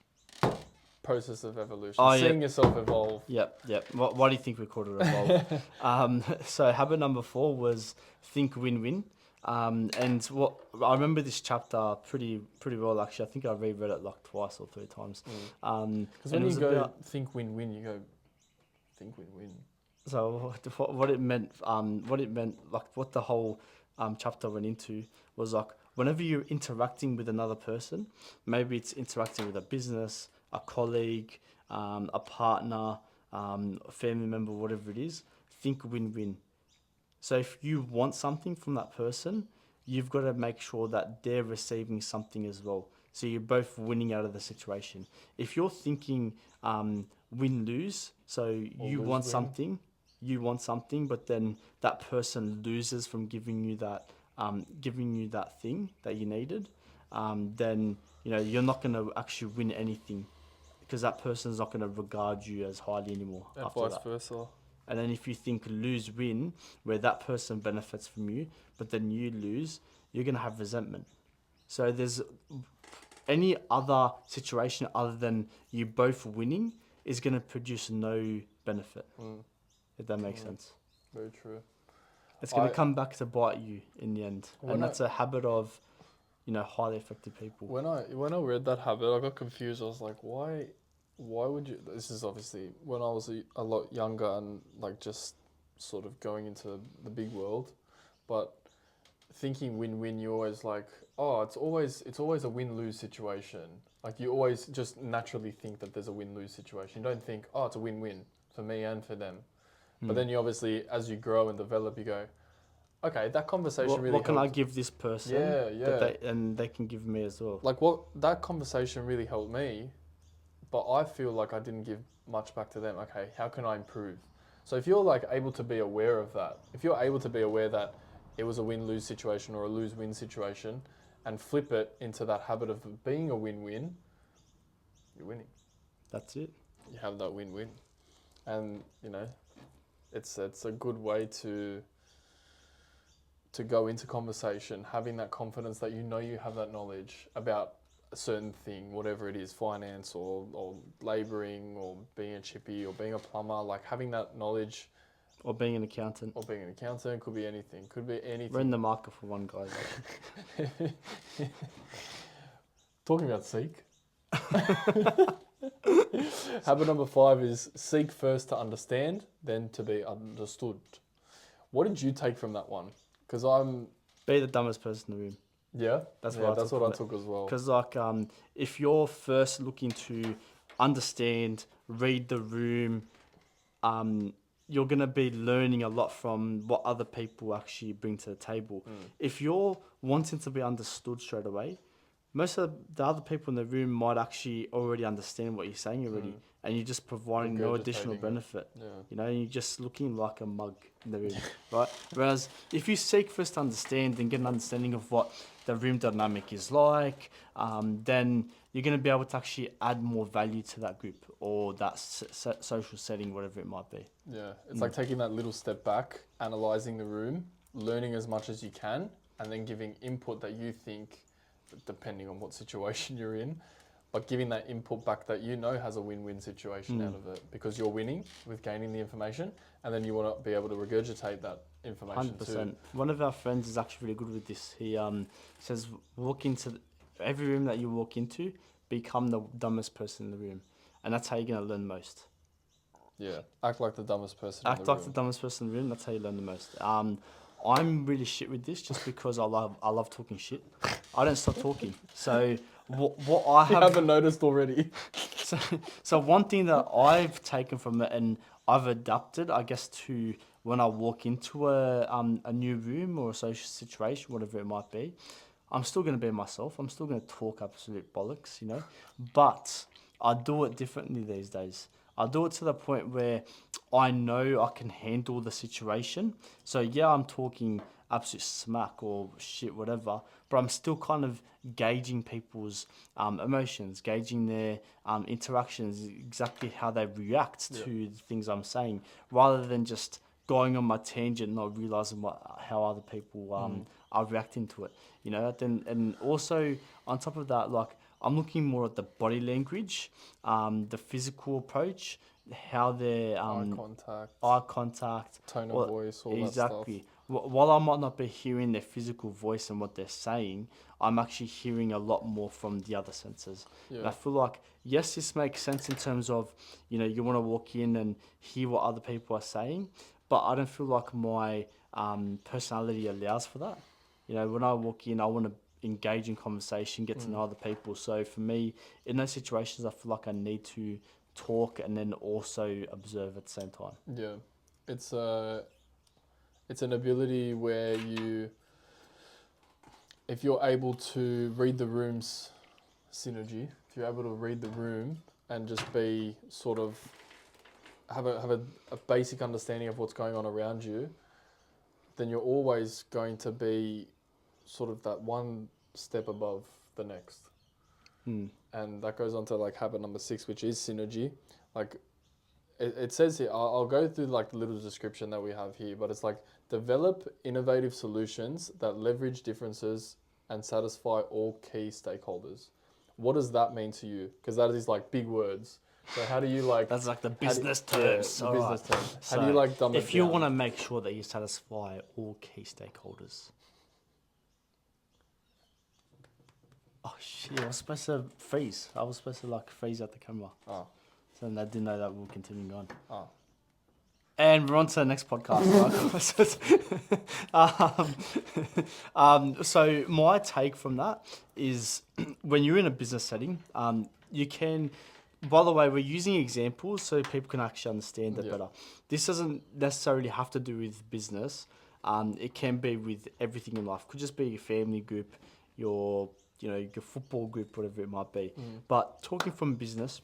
Process of evolution. Oh, Seeing yourself evolve. Yep. Why do you think we called it Evolv? So habit number 4 was think win-win. And what I remember this chapter pretty well actually. I think I reread it like twice or 3 times. Because when you go think win-win, you go think win-win. So what it meant, like what the whole chapter went into was like whenever you're interacting with another person, maybe it's interacting with a business, a colleague, a partner, a family member, whatever it is, think win-win. So if you want something from that person, you've got to make sure that they're receiving something as well. So you're both winning out of the situation. If you're thinking win-lose, so you want something, but then that person loses from giving you that thing that you needed, then you're not going to actually win anything because that person's not going to regard you as highly anymore. And after vice that. versa. And then if you think lose-win, where that person benefits from you, but then you lose, you're going to have resentment. So there's any other situation other than you both winning is going to produce no benefit, if that makes sense. Very true. It's going to come back to bite you in the end. And that's a habit of, highly effective people. When I read that habit, I got confused. I was like, why would you? This is obviously when I was a lot younger and like just sort of going into the big world, but thinking win-win, you always like, oh, it's always a win-lose situation. Like you always just naturally think that there's a win-lose situation. You don't think, oh, it's a win-win for me and for them. But then you obviously, as you grow and develop, you go, okay, that conversation really what can helped. I give this person? Yeah. And they can give me as well. Like that conversation really helped me, but I feel like I didn't give much back to them. Okay, how can I improve? So if you're like able to be aware of that, if you're able to be aware that it was a win-lose situation or a lose-win situation and flip it into that habit of being a win-win, you're winning. That's it. You have that win-win. And, it's a good way to go into conversation, having that confidence that you have that knowledge about a certain thing, whatever it is, finance or labouring or being a chippy or being a plumber, like having that knowledge. Or being an accountant. Could be anything. We're in the market for one, guys. Talking about seek. Habit number 5 is seek first to understand, then to be understood. What did you take from that one? Because be the dumbest person in the room. Yeah, that's what I took as well. Because if you're first looking to understand, read the room, you're gonna be learning a lot from what other people actually bring to the table. If you're wanting to be understood straight away, most of the other people in the room might actually already understand what you're saying already, and you're just providing no additional benefit. Yeah. You're just looking like a mug in the room, right? Whereas if you seek first to understand and get an understanding of what the room dynamic is like, then you're going to be able to actually add more value to that group or that social setting, whatever it might be. Yeah, it's like taking that little step back, analysing the room, learning as much as you can, and then giving input that you think, depending on what situation you're in, but giving that input back that has a win-win situation out of it because you're winning with gaining the information, and then you want to be able to regurgitate that information 100%. too. One of our friends is actually really good with this. He says, walk into every room that you walk into, become the dumbest person in the room, and that's how you're going to learn most. Yeah, act like the dumbest person the dumbest person in the room, that's how you learn the most. I'm really shit with this just because I love talking shit. I don't stop talking. So what I You have haven't noticed already. so one thing that I've taken from it and I've adapted, I guess, to when I walk into a new room or a social situation, whatever it might be, I'm still gonna be myself. I'm still gonna talk absolute bollocks, you know. But I do it differently these days. I do it to the point where I know I can handle the situation. So yeah, I'm talking absolute smack or shit, whatever, but I'm still kind of gauging people's emotions, gauging their interactions, exactly how they react to the things I'm saying, rather than just going on my tangent, not realizing how other people are reacting to it. You know, and also on top of that, like I'm looking more at the body language, the physical approach, how they're eye contact, tone of or voice, all that stuff. exactly. While I might not be hearing their physical voice and what they're saying, I'm actually hearing a lot more from the other senses. And I feel like, yes, this makes sense in terms of, you know, you want to walk in and hear what other people are saying, but I don't feel like my personality allows for that. You know, when I walk in, I want to engage in conversation, get to know other people. So for me, in those situations, I feel like I need to talk and then also observe at the same time. Yeah, it's it's an ability where you, if you're able to read the room's synergy, if you're able to read the room and just be sort of have a basic understanding of what's going on around you, then you're always going to be sort of that one step above the next. And that goes on to like habit number 6, which is synergy. Like it says here, I'll go through like the little description that we have here, but it's like develop innovative solutions that leverage differences and satisfy all key stakeholders. What does that mean to you? Because that is like big words. So how do you like? That's like the how do- business yeah, terms. the All business right. terms. How So do you like dumb it if you down? want to make sure that you satisfy all key stakeholders. Oh shit! I was supposed to freeze. I was supposed to like freeze out the camera. Oh, So I didn't know that we were continuing on. oh, And we're on to the next podcast, right? So my take from that is when you're in a business setting, you can, by the way, we're using examples so people can actually understand it Yeah. better. This doesn't necessarily have to do with business. It can be with everything in life. Could just be your family group, your football group, whatever it might be. But talking from business,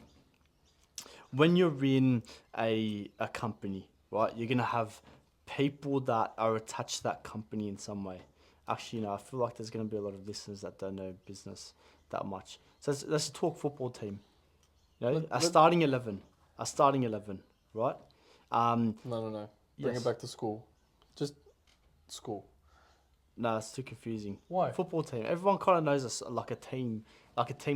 when you're in a company, right, you're gonna have people that are attached to that company in some way. Actually, I feel like there's gonna be a lot of listeners that don't know business that much. So let's talk football team. You know, a starting 11, right? no. Bring Yes. it back to school. Just school. No, it's too confusing. Why? Football team. Everyone kind of knows like a team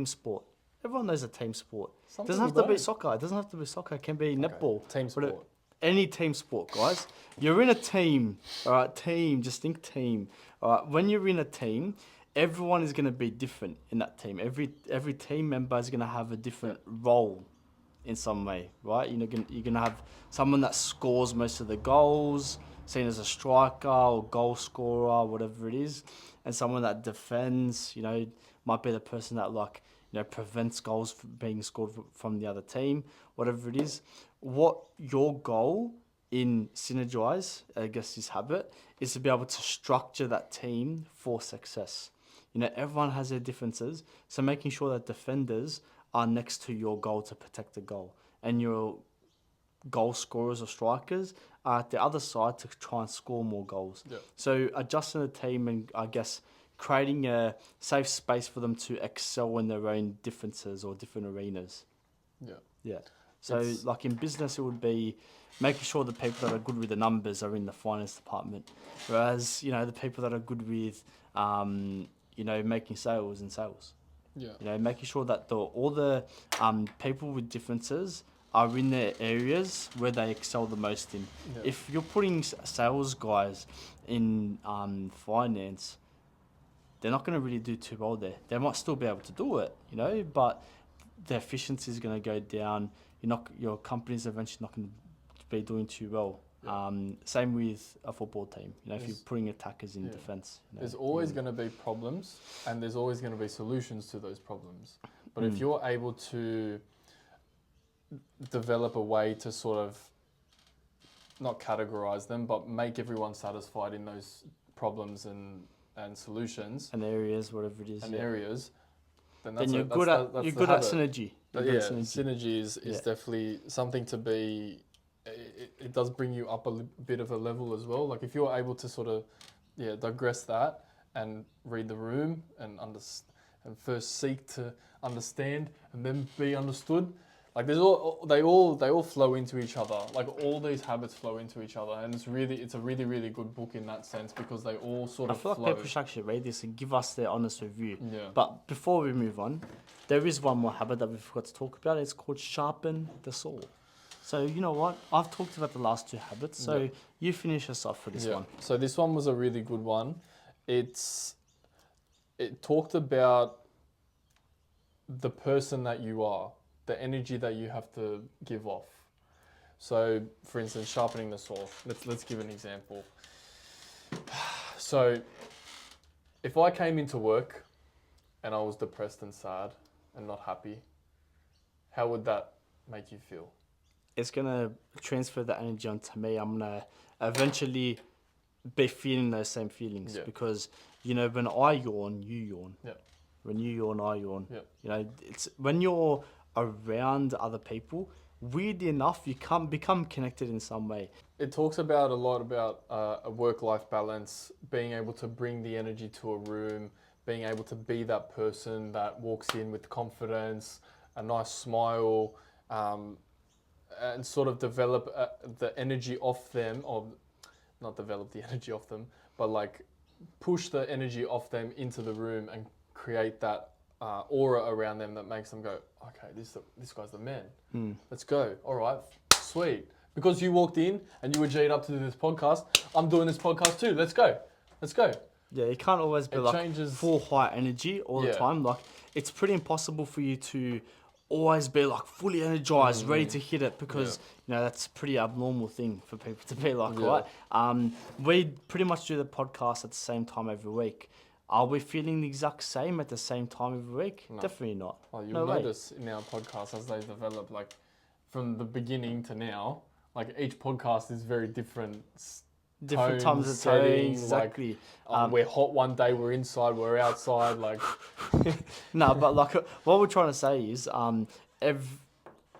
sport. Everyone knows a team sport. Some Doesn't have people to be don't. soccer. It doesn't have to be soccer. It can be netball. Team Whatever. sport. Any team sport, guys. You're in a team, all right? Team, just think team. All right. When you're in a team, everyone is going to be different in that team. Every team member is going to have a different role in some way, right? You're gonna have someone that scores most of the goals, seen as a striker or goal scorer, whatever it is, and someone that defends. Might be the person that prevents goals from being scored from the other team, whatever it is. What your goal in Synergize, I guess this habit, is to be able to structure that team for success. Everyone has their differences, so making sure that defenders are next to your goal to protect the goal, and your goal scorers or strikers are at the other side to try and score more goals. Yeah. So adjusting the team and I guess creating a safe space for them to excel in their own differences or different arenas. Yeah. Yeah. So like in business, it would be making sure the people that are good with the numbers are in the finance department, whereas the people that are good with making sales and sales. Yeah. Making sure that all the people with differences are in their areas where they excel the most in. Yeah. If you're putting sales guys in finance, they're not going to really do too well there. They might still be able to do it, but the efficiency is going to go down. Your company's eventually not going to be doing too well Yeah. Same with a football team. You know, if you're There's- putting attackers in yeah. defense, you know, There's always going to be problems, and there's always going to be solutions to those problems. But if Mm. you're able to develop a way to sort of not categorize them, but make everyone satisfied in those problems and solutions and areas, whatever it is, and yeah. areas, then Then that's you're a, good that's at the, that's you're the good at habit. synergy. But You're yeah, good at synergy. synergy is Yeah. definitely something to be. It does bring you up a bit of a level as well. Like if you're able to sort of, digress that and read the room and and first seek to understand and then be understood. Like they all flow into each other. Like all these habits flow into each other, and it's a really good book in that sense because they all sort I of feel flow. like people should actually read this and give us their honest review. Yeah. But before we move on, there is one more habit that we forgot to talk about. It's called sharpen the saw. So you know what? I've talked about the last two habits. So Yeah. you finish us off for this one. So this one was a really good one. It talked about the person that you are, the energy that you have to give off. So, for instance, sharpening the saw. Let's give an example. So, if I came into work and I was depressed and sad and not happy, how would that make you feel? It's gonna transfer the energy onto me. I'm gonna eventually be feeling those same feelings because you know when I yawn, you yawn. Yeah. When you yawn, I yawn. Yeah. You know, it's when you're around other people. Weirdly enough, you can't become connected in some way. It talks about a lot about a work-life balance, being able to bring the energy to a room, being able to be that person that walks in with confidence, a nice smile, and sort of develop the energy off them, or not develop the energy off them, but like push the energy off them into the room and create that aura around them that makes them go, okay, this guy's the man. Let's go. All right, sweet. Because you walked in and you were G'd up to do this podcast, I'm doing this podcast too. Let's go. Yeah, it can't always be It like changes- full high energy all the Yeah. time. Like it's pretty impossible for you to always be like fully energized, ready to hit it because you know that's a pretty abnormal thing for people to be like, Yeah. right? We pretty much do the podcast at the same time every week. Are we feeling the exact same at the same time every week? No. Definitely not. Well, No you'll way. notice in our podcast as they develop, like from the beginning to now, like each podcast is very different. Different tone, times of setting, tones, exactly. We're hot one day, we're inside, we're outside. Like, No, but like what we're trying to say is,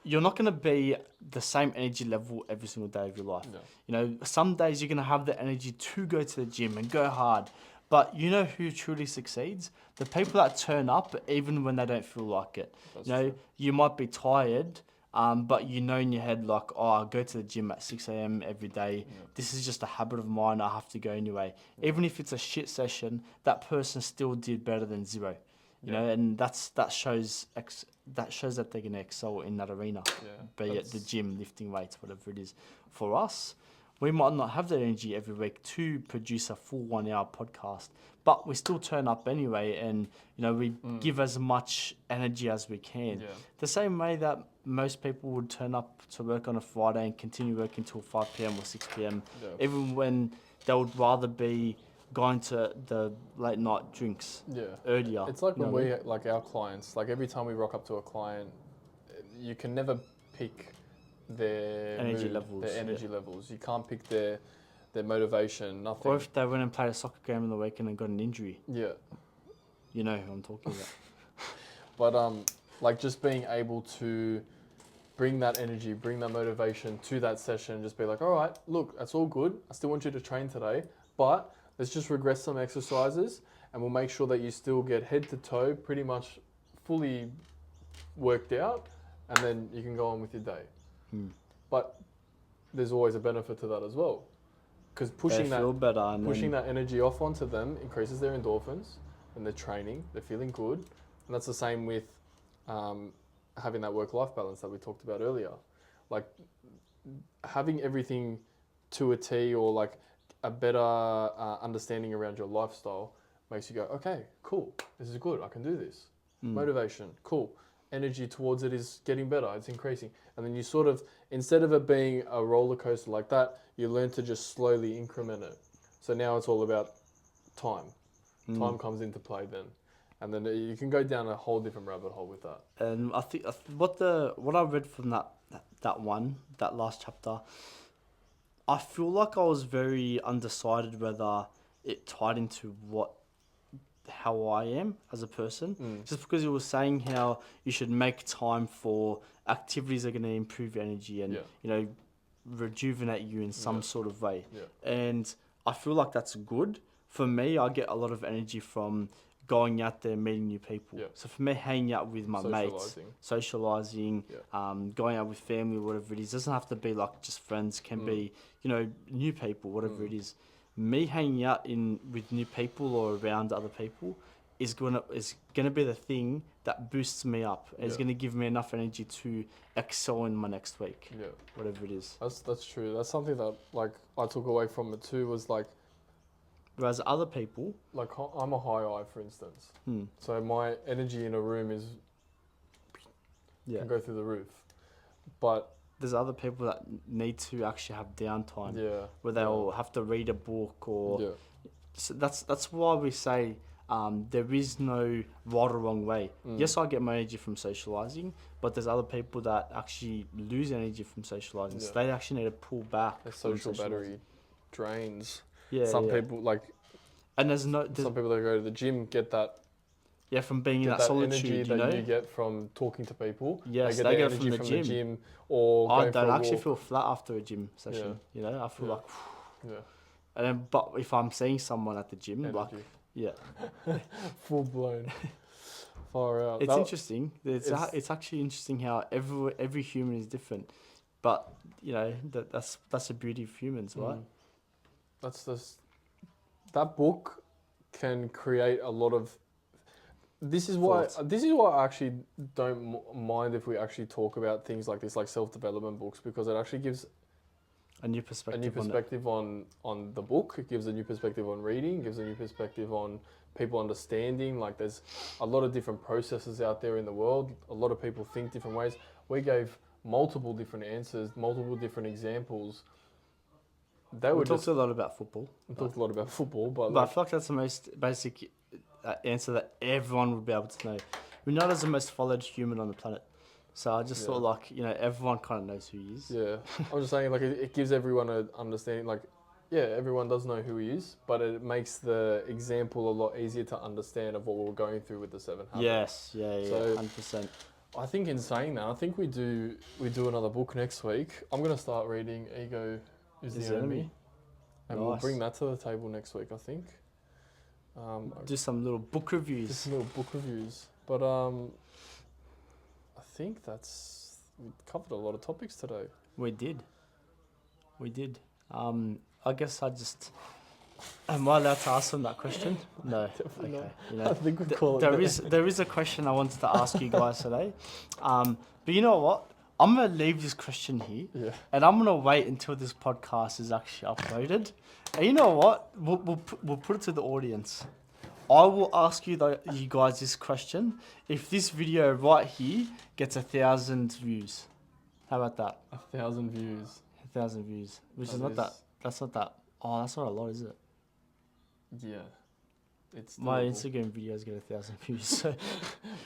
you're not going to be the same energy level every single day of your life. No. You know, some days you're going to have the energy to go to the gym and go hard. But you know who truly succeeds? The people that turn up even when they don't feel like it. That's you know, true. you might be tired, but you know in your head like, oh, I go to the gym at 6 a.m. every day. This is just a habit of mine. I have to go anyway. Even if it's a shit session, that person still did better than zero. You know, and that shows that they're gonna excel in that arena. Be it the gym, lifting weights, whatever it is. For us, we might not have that energy every week to produce a full 1 hour podcast, but we still turn up anyway, and you know we give as much energy as we can. The same way that most people would turn up to work on a Friday and continue working till 5 p.m. or 6 p.m. Even when they would rather be going to the late night drinks earlier. It's like when we like our clients, like every time we rock up to a client, you can never pick their Energy mood, levels, their energy levels. You can't pick their motivation, nothing. Or if they went and played a soccer game in the weekend and got an injury. Yeah. You know who I'm talking about. But like just being able to bring that energy, bring that motivation to that session, just be like, all right, look, that's all good. I still want you to train today, but let's just regress some exercises and we'll make sure that you still get head to toe pretty much fully worked out, and then you can go on with your day. But there's always a benefit to that as well, because pushing that energy off onto them increases their endorphins, and they're training, they're feeling good, and that's the same with having that work-life balance that we talked about earlier. Like having everything to a T, or like a better understanding around your lifestyle makes you go, okay, cool, this is good, I can do this. Motivation, cool. energy towards it is getting better. It's increasing. And then you sort of, instead of it being a roller coaster like that, you learn to just slowly increment it. So now it's all about time. Time comes into play then. And then you can go down a whole different rabbit hole with that. And I think what I read from that last chapter, I feel like I was very undecided whether it tied into how I am as a person. Just because it was saying how you should make time for activities that are going to improve your energy and rejuvenate you in some sort of way. Yeah. And I feel like that's good. For me, I get a lot of energy from going out there, meeting new people. Yeah. So for me, hanging out with my mates, socializing, going out with family, whatever it is, doesn't have to be like just friends. Can be, new people, whatever it is. Me hanging out with new people or around other people is gonna be the thing that boosts me up. It's gonna give me enough energy to excel in my next week. Yeah. Whatever it is. That's true. That's something that I took away from it too, was whereas other people, I'm a high eye, for instance. So my energy in a room can go through the roof. But there's other people that need to actually have downtime. Yeah. Where they'll have to read a book or. Yeah. So that's why we say there is no right or wrong way. Yes, I get my energy from socializing, but there's other people that actually lose energy from socializing. So they actually need to pull back. Their social battery drains. Yeah. Some people and there's some people that go to the gym get that. Yeah, from being in that energy solitude, that you get from talking to people. Yes, they get energy from the gym or I going for a don't actually walk. feel flat after a gym session. I feel like. Yeah. And then, but if I'm seeing someone at the gym, Energy. full blown, far out. It's interesting. It's actually interesting how every human is different, but that's the beauty of humans, right? That book can create a lot of. This is why I actually don't mind if we actually talk about things like this, like self-development books, because it actually gives a new perspective on the book. It gives a new perspective on reading. Gives a new perspective on people understanding. Like there's a lot of different processes out there in the world. A lot of people think different ways. We gave multiple different answers, multiple different examples. We talked a lot about football. But I feel like that's the most basic answer that everyone would be able to know. Ronaldo's the most followed human on the planet. So I just thought everyone kind of knows who he is. Yeah. I'm just saying it gives everyone an understanding. Everyone does know who he is, but it makes the example a lot easier to understand of what we're going through with the 7 habits. Yes. Yeah. So 100%. I think in saying that, I think we do another book next week. I'm going to start reading Ego is the Enemy. And we'll bring that to the table next week, I think. Do some little book reviews. But I think we covered a lot of topics today. We did. I guess am I allowed to ask them that question? No. Definitely not. I think we call it. There is a question I wanted to ask you guys today. But you know what? I'm going to leave this question here. Yeah. And I'm going to wait until this podcast is actually uploaded. And you know what? We'll put it to the audience. I will ask you guys this question. If this video right here gets 1,000 views, how about that? 1,000 views. 1,000 views, which is not that. That's not that. Oh, that's not a lot, is it? Yeah. It's my Instagram videos get 1,000 views. So.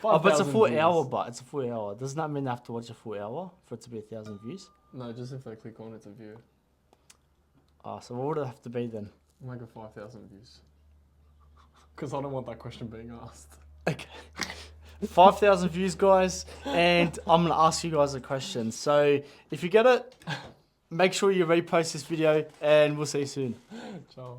But it's a full hour. It's a full hour. Doesn't that mean I have to watch a full hour for it to be 1,000 views? No, just if they click on it to view. So what would it have to be then? Make it 5,000 views. Because I don't want that question being asked. Okay. 5,000 views, guys. And I'm going to ask you guys a question. So if you get it, make sure you repost this video and we'll see you soon. Ciao.